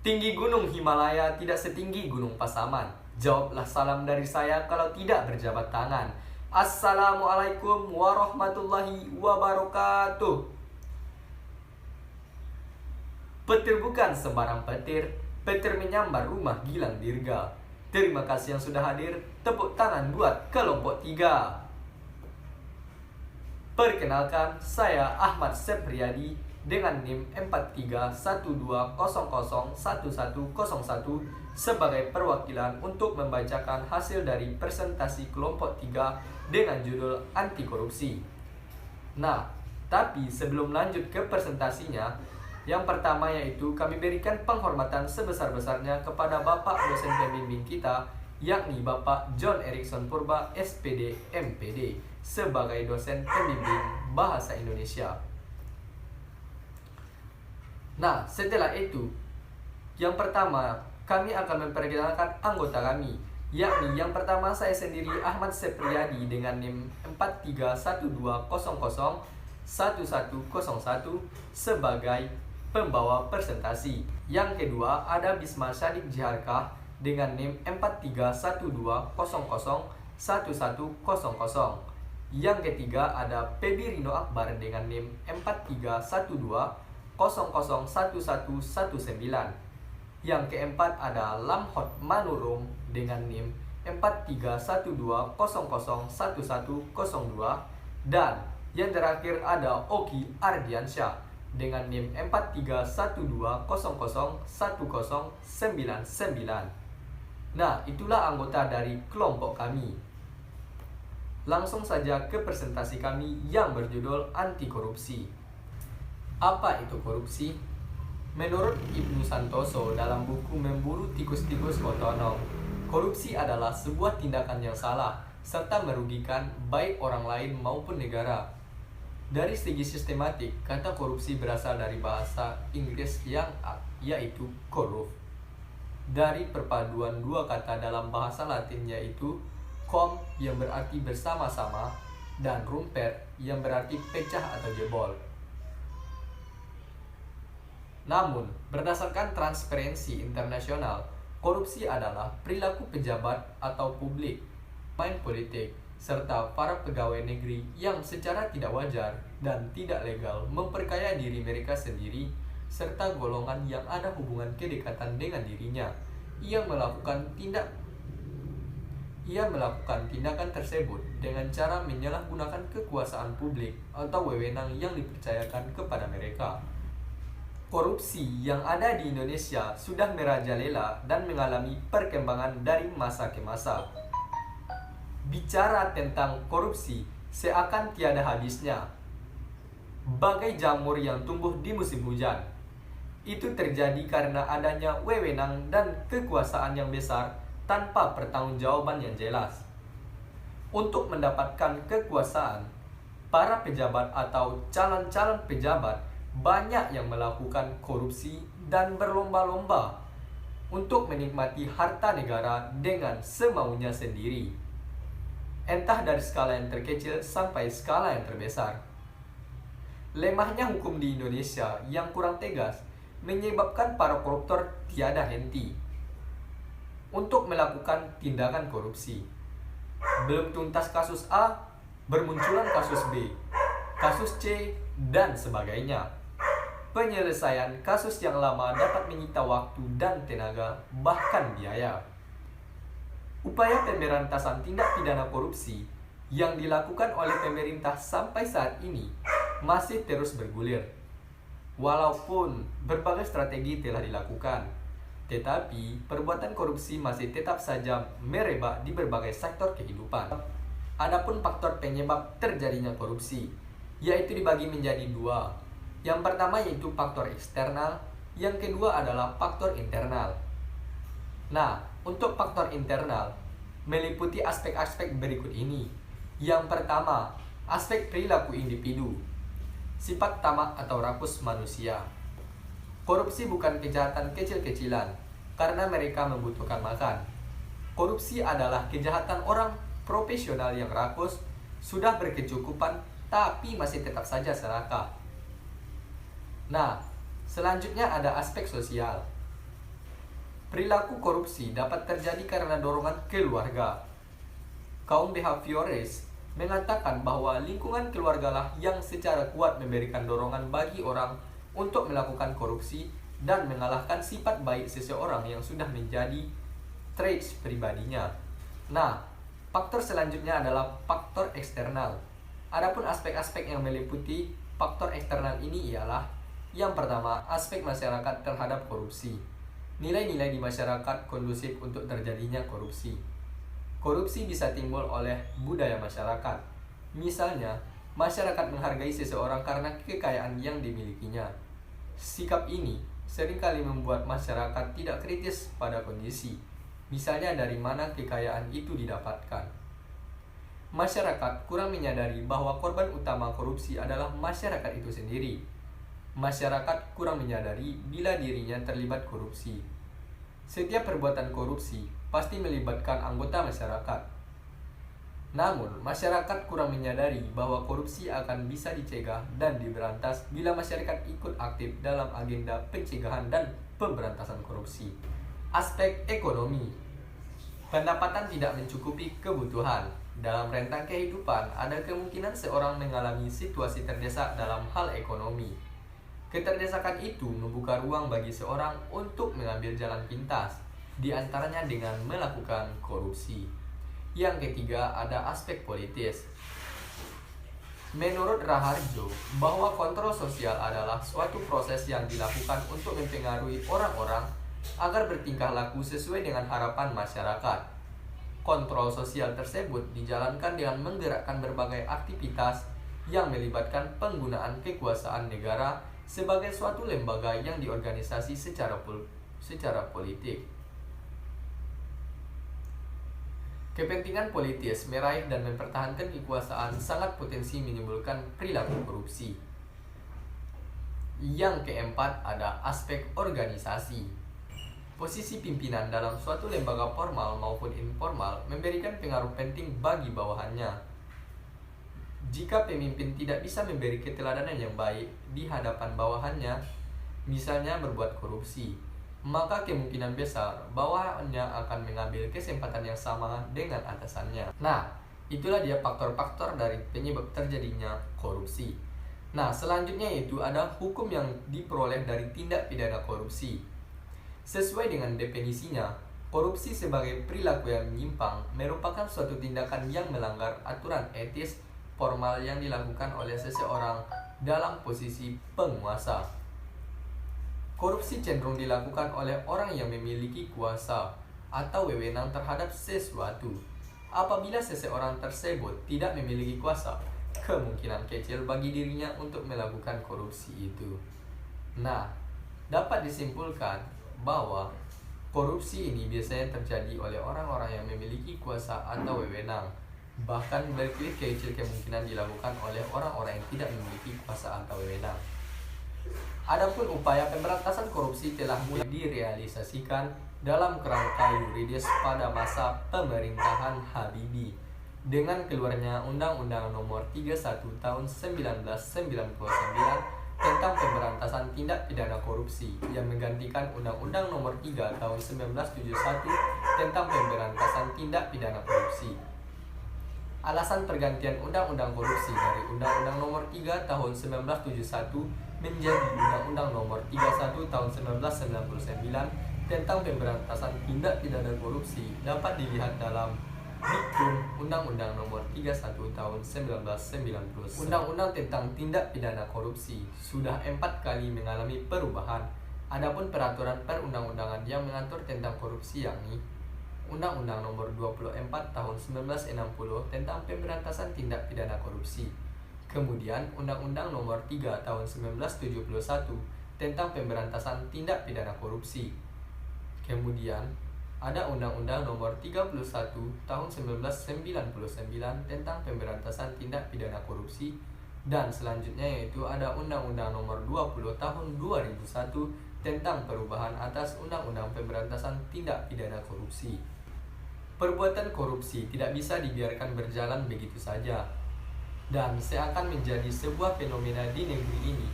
Tinggi gunung Himalaya tidak setinggi gunung Pasaman. Jawablah salam dari saya kalau tidak berjabat tangan. Assalamualaikum warahmatullahi wabarakatuh. Petir bukan sembarang petir. Petir menyambar rumah Gilang Dirga. Terima kasih yang sudah hadir. Tepuk tangan buat kelompok 3. Perkenalkan, saya Ahmad Sepriyadi dengan NIM 4312001101 sebagai perwakilan untuk membacakan hasil dari presentasi kelompok 3 dengan judul anti korupsi. Nah, tapi sebelum lanjut ke presentasinya, yang pertama yaitu kami berikan penghormatan sebesar-besarnya kepada Bapak dosen pembimbing kita, yakni Bapak John Erickson Purba, SPD, MPD, sebagai dosen pembimbing Bahasa Indonesia. Nah, setelah itu, yang pertama, kami akan memperkenalkan anggota kami, yakni yang pertama saya sendiri Ahmad Sepriyadi dengan NIM 4312001101 sebagai pembawa presentasi. Yang kedua ada Bisma Syadik Jiharkah dengan NIM 4312001100. Yang ketiga ada Pebi Rino Akbar dengan NIM 4312001119. Yang keempat ada Lamhot Manurum dengan NIM 4312001102. Dan yang terakhir ada Oki Ardiansyah dengan NIM 4312001099. Nah, itulah anggota dari kelompok kami. Langsung saja ke presentasi kami yang berjudul anti korupsi. Apa itu korupsi? Menurut Ibnu Santoso dalam buku Memburu Tikus-Tikus Otonom, korupsi adalah sebuah tindakan yang salah serta merugikan baik orang lain maupun negara. Dari segi sistematik, kata korupsi berasal dari bahasa Inggris yaitu corrupt. Dari perpaduan dua kata dalam bahasa Latin yaitu com yang berarti bersama-sama dan rumper yang berarti pecah atau jebol. Namun, berdasarkan Transparency International, korupsi adalah perilaku pejabat atau publik, main politik, serta para pegawai negeri yang secara tidak wajar dan tidak legal memperkaya diri mereka sendiri serta golongan yang ada hubungan kedekatan dengan dirinya. Ia melakukan tindakan tersebut dengan cara menyalahgunakan kekuasaan publik atau wewenang yang dipercayakan kepada mereka. Korupsi yang ada di Indonesia sudah merajalela dan mengalami perkembangan dari masa ke masa. Bicara tentang korupsi seakan tiada habisnya. Bagai jamur yang tumbuh di musim hujan. Itu terjadi karena adanya wewenang dan kekuasaan yang besar tanpa pertanggungjawaban yang jelas. Untuk mendapatkan kekuasaan, para pejabat atau calon-calon pejabat banyak yang melakukan korupsi dan berlomba-lomba untuk menikmati harta negara dengan semaunya sendiri. Entah dari skala yang terkecil sampai skala yang terbesar. Lemahnya hukum di Indonesia yang kurang tegas menyebabkan para koruptor tiada henti untuk melakukan tindakan korupsi. Belum tuntas kasus A, bermunculan kasus B, kasus C, dan sebagainya. Penyelesaian kasus yang lama dapat menyita waktu dan tenaga, bahkan biaya. Upaya pemberantasan tindak pidana korupsi yang dilakukan oleh pemerintah sampai saat ini masih terus bergulir. Walaupun berbagai strategi telah dilakukan, tetapi perbuatan korupsi masih tetap saja merebak di berbagai sektor kehidupan. Adapun faktor penyebab terjadinya korupsi, yaitu dibagi menjadi dua. Yang pertama yaitu faktor eksternal, yang kedua adalah faktor internal. Nah, untuk faktor internal meliputi aspek-aspek berikut ini. Yang pertama, aspek perilaku individu, sifat tamak atau rakus manusia. Korupsi bukan kejahatan kecil-kecilan karena mereka membutuhkan makan. Korupsi adalah kejahatan orang profesional yang rakus sudah berkecukupan tapi masih tetap saja serakah. Nah, selanjutnya ada aspek sosial. Perilaku korupsi dapat terjadi karena dorongan keluarga. Kaum behavioris mengatakan bahwa lingkungan keluargalah yang secara kuat memberikan dorongan bagi orang untuk melakukan korupsi dan mengalahkan sifat baik seseorang yang sudah menjadi traits pribadinya. Nah, faktor selanjutnya adalah faktor eksternal. Adapun aspek-aspek yang meliputi faktor eksternal ini ialah: yang pertama, aspek masyarakat terhadap korupsi. Nilai-nilai di masyarakat kondusif untuk terjadinya korupsi. Korupsi bisa timbul oleh budaya masyarakat. Misalnya, masyarakat menghargai seseorang karena kekayaan yang dimilikinya. Sikap ini seringkali membuat masyarakat tidak kritis pada kondisi, misalnya dari mana kekayaan itu didapatkan. Masyarakat kurang menyadari bahwa korban utama korupsi adalah masyarakat itu sendiri. Masyarakat kurang menyadari bila dirinya terlibat korupsi. Setiap perbuatan korupsi pasti melibatkan anggota masyarakat. Namun, masyarakat kurang menyadari bahwa korupsi akan bisa dicegah dan diberantas bila masyarakat ikut aktif dalam agenda pencegahan dan pemberantasan korupsi. Aspek ekonomi. Pendapatan tidak mencukupi kebutuhan. Dalam rentang kehidupan, ada kemungkinan seorang mengalami situasi terdesak dalam hal ekonomi. Keterdesakan itu membuka ruang bagi seorang untuk mengambil jalan pintas, di antaranya dengan melakukan korupsi. Yang ketiga, ada aspek politis. Menurut Raharjo, bahwa kontrol sosial adalah suatu proses yang dilakukan untuk mempengaruhi orang-orang agar bertingkah laku sesuai dengan harapan masyarakat. Kontrol sosial tersebut dijalankan dengan menggerakkan berbagai aktivitas yang melibatkan penggunaan kekuasaan negara sebagai suatu lembaga yang diorganisasi secara politik. Kepentingan politis meraih dan mempertahankan kekuasaan sangat potensi menimbulkan perilaku korupsi. Yang keempat ada aspek organisasi. Posisi pimpinan dalam suatu lembaga formal maupun informal memberikan pengaruh penting bagi bawahannya. Jika pemimpin tidak bisa memberi keteladanan yang baik di hadapan bawahannya, misalnya berbuat korupsi, maka kemungkinan besar bawahannya akan mengambil kesempatan yang sama dengan atasannya. Nah, itulah dia faktor-faktor dari penyebab terjadinya korupsi. Nah, selanjutnya itu ada hukum yang diperoleh dari tindak pidana korupsi. Sesuai dengan definisinya, korupsi sebagai perilaku yang menyimpang merupakan suatu tindakan yang melanggar aturan etis formal yang dilakukan oleh seseorang dalam posisi penguasa. Korupsi cenderung dilakukan oleh orang yang memiliki kuasa atau wewenang terhadap sesuatu. Apabila seseorang tersebut tidak memiliki kuasa, kemungkinan kecil bagi dirinya untuk melakukan korupsi itu. Nah, dapat disimpulkan bahwa korupsi ini biasanya terjadi oleh orang-orang yang memiliki kuasa atau wewenang. Bahkan lebih kecil kemungkinan dilakukan oleh orang-orang yang tidak memiliki kuasa atau wewenang. Adapun upaya pemberantasan korupsi telah mulai direalisasikan dalam kerangka yuridis pada masa pemerintahan Habibie dengan keluarnya Undang-Undang Nomor 31 Tahun 1999 tentang pemberantasan tindak pidana korupsi yang menggantikan Undang-Undang Nomor 3 Tahun 1971 tentang pemberantasan tindak pidana korupsi. Alasan pergantian Undang-Undang Korupsi dari Undang-Undang Nomor 3 Tahun 1971 menjadi Undang-Undang Nomor 31 Tahun 1999 tentang pemberantasan tindak pidana korupsi dapat dilihat dalam Diktum Undang-Undang Nomor 31 Tahun 1999. Undang-undang tentang tindak pidana korupsi sudah 4 kali mengalami perubahan. Adapun peraturan perundang-undangan yang mengatur tentang korupsi yakni Undang-Undang Nomor 24 Tahun 1960 tentang pemberantasan tindak pidana korupsi. Kemudian Undang-Undang Nomor 3 Tahun 1971 tentang pemberantasan tindak pidana korupsi. Kemudian ada Undang-Undang Nomor 31 Tahun 1999 tentang pemberantasan tindak pidana korupsi, dan selanjutnya yaitu ada Undang-Undang Nomor 20 Tahun 2001 tentang perubahan atas Undang-Undang Pemberantasan Tindak Pidana Korupsi. Perbuatan korupsi tidak bisa dibiarkan berjalan begitu saja. dan seakan menjadi sebuah fenomena di negeri ini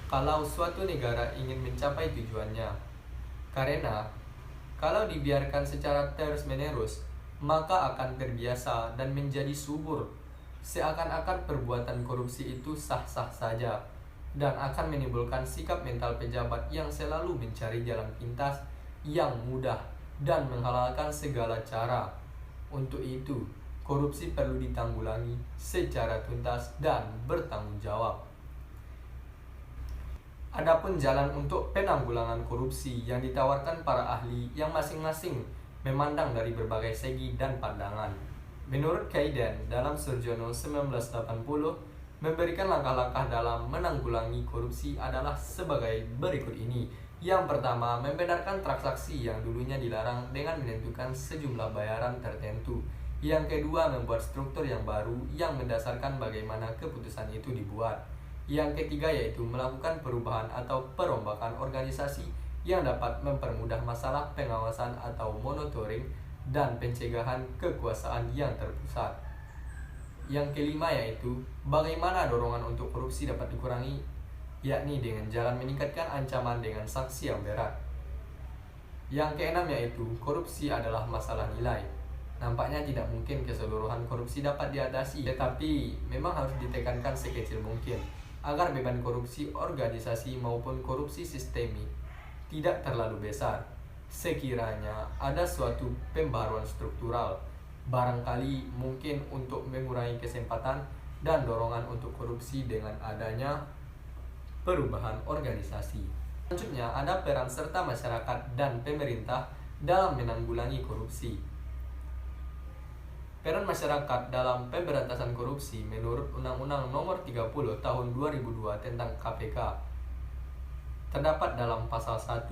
kalau suatu negara ingin mencapai tujuannya. Karena kalau dibiarkan secara terus-menerus, maka akan terbiasa dan menjadi subur. Seakan-akan perbuatan korupsi itu sah-sah saja dan akan menimbulkan sikap mental pejabat yang selalu mencari jalan pintas yang mudah dan menghalalkan segala cara. Untuk itu, korupsi perlu ditanggulangi secara tuntas dan bertanggung jawab. Adapun jalan untuk penanggulangan korupsi yang ditawarkan para ahli yang masing-masing memandang dari berbagai segi dan pandangan. Menurut Kaiden dalam Surjono 1980, memberikan langkah-langkah dalam menanggulangi korupsi adalah sebagai berikut ini. Yang pertama, membenarkan transaksi yang dulunya dilarang dengan menentukan sejumlah bayaran tertentu. Yang kedua, membuat struktur yang baru yang mendasarkan bagaimana keputusan itu dibuat. Yang ketiga yaitu melakukan perubahan atau perombakan organisasi yang dapat mempermudah masalah pengawasan atau monitoring dan pencegahan kekuasaan yang terpusat. Yang kelima yaitu bagaimana dorongan untuk korupsi dapat dikurangi, yakni dengan jalan meningkatkan ancaman dengan sanksi yang berat. Yang keenam yaitu korupsi adalah masalah nilai. Nampaknya tidak mungkin keseluruhan korupsi dapat diatasi, tetapi memang harus ditekankan sekecil mungkin agar beban korupsi organisasi maupun korupsi sistemik tidak terlalu besar. Sekiranya ada suatu pembaruan struktural, barangkali mungkin untuk mengurangi kesempatan dan dorongan untuk korupsi dengan adanya perubahan organisasi. Selanjutnya, ada peran serta masyarakat dan pemerintah dalam menanggulangi korupsi. Peran masyarakat dalam pemberantasan korupsi menurut Undang-Undang Nomor 30 Tahun 2002 tentang KPK terdapat dalam pasal 1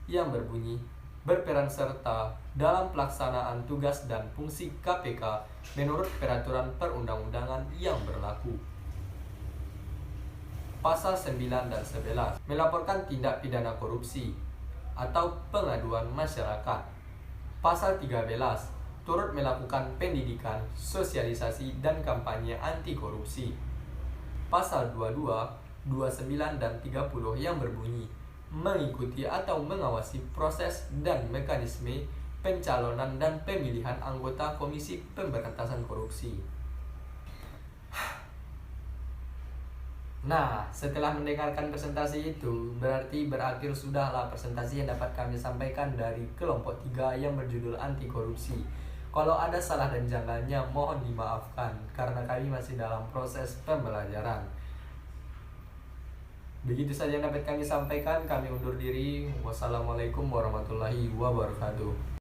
yang berbunyi berperan serta dalam pelaksanaan tugas dan fungsi KPK menurut peraturan perundang-undangan yang berlaku. Pasal 9 dan 11 melaporkan tindak pidana korupsi atau pengaduan masyarakat. Pasal 13 turut melakukan pendidikan, sosialisasi, dan kampanye anti korupsi. Pasal 22, 29, dan 30 yang berbunyi mengikuti atau mengawasi proses dan mekanisme pencalonan dan pemilihan anggota Komisi Pemberantasan Korupsi. Nah, setelah mendengarkan presentasi itu, berarti berakhir sudahlah presentasi yang dapat kami sampaikan dari kelompok 3 yang berjudul anti korupsi. Kalau ada salah dan janggalnya, mohon dimaafkan karena kami masih dalam proses pembelajaran. Begitu saja yang dapat kami sampaikan, kami undur diri. Wassalamualaikum warahmatullahi wabarakatuh.